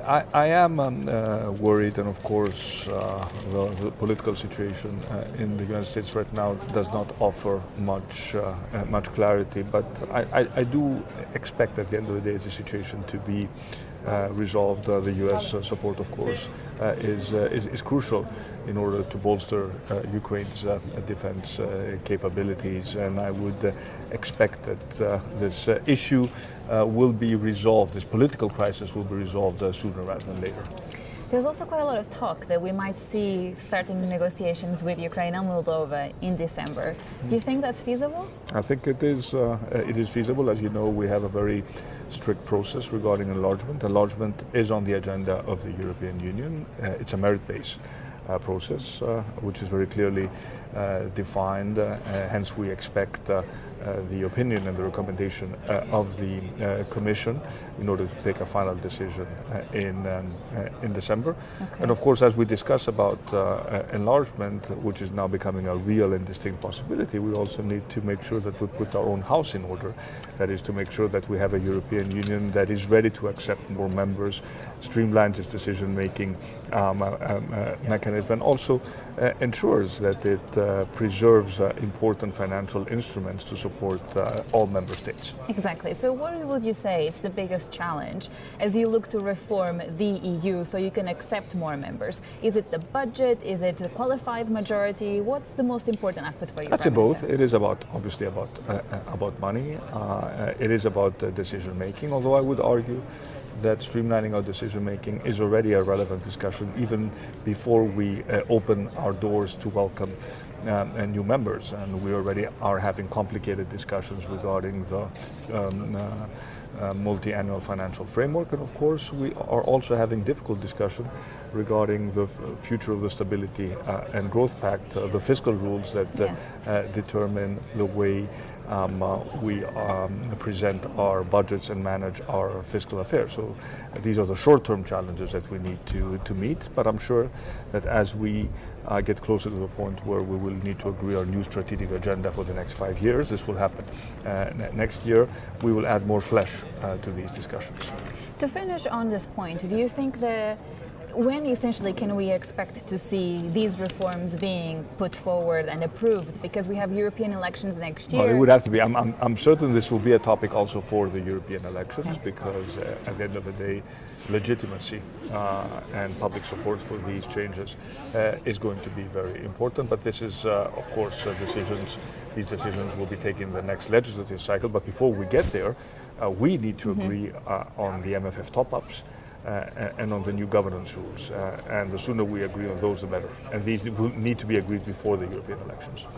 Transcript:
I am worried, and of course the political situation in the United States right now does not offer much clarity, but I do expect at the end of the day the situation to be resolved. The US support, of course, is crucial in order to bolster Ukraine's defense capabilities, and I would expect that this issue will be resolved, this political crisis will be resolved sooner rather than later. There's also quite a lot of talk that we might see starting negotiations with Ukraine and Moldova in December. Do you think that's feasible? I think it is feasible. As you know, we have a very strict process regarding enlargement. Enlargement is on the agenda of the European Union. It's a merit-based process, which is very clearly defined. Hence, we expect the opinion and the recommendation of the Commission in order to take a final decision in December. Okay. And of course, as we discuss about enlargement, which is now becoming a real and distinct possibility, we also need to make sure that we put our own house in order. That is to make sure that we have a European Union that is ready to accept more members, streamlines its decision-making mechanism, and also ensures that it preserves important financial instruments to support all member states. Exactly. So what would you say is the biggest challenge as you look to reform the EU so you can accept more members? Is it the budget? Is it a qualified majority? What's the most important aspect for you? I'd say both. It is obviously about money. It is about decision making, although I would argue that streamlining our decision-making is already a relevant discussion even before we open our doors to welcome new members. And we already are having complicated discussions regarding the multi-annual financial framework. And of course, we are also having difficult discussion regarding the future of the Stability and Growth Pact, the fiscal rules that determine the way we present our budgets and manage our fiscal affairs. So these are the short-term challenges that we need to meet, but I'm sure that as we get closer to the point where we will need to agree on a new strategic agenda for the next 5 years, this will happen. Next year, we will add more flesh to these discussions. To finish on this point, do you think when essentially can we expect to see these reforms being put forward and approved? Because we have European elections next year. Well, it would have to be. I'm certain this will be a topic also for the European elections, because at the end of the day, legitimacy and public support for these changes is going to be very important. But this is, of course, these decisions will be taken in the next legislative cycle. But before we get there, we need to agree on the MFF top-ups. And on the new governance rules. And the sooner we agree on those, the better. And these will need to be agreed before the European elections.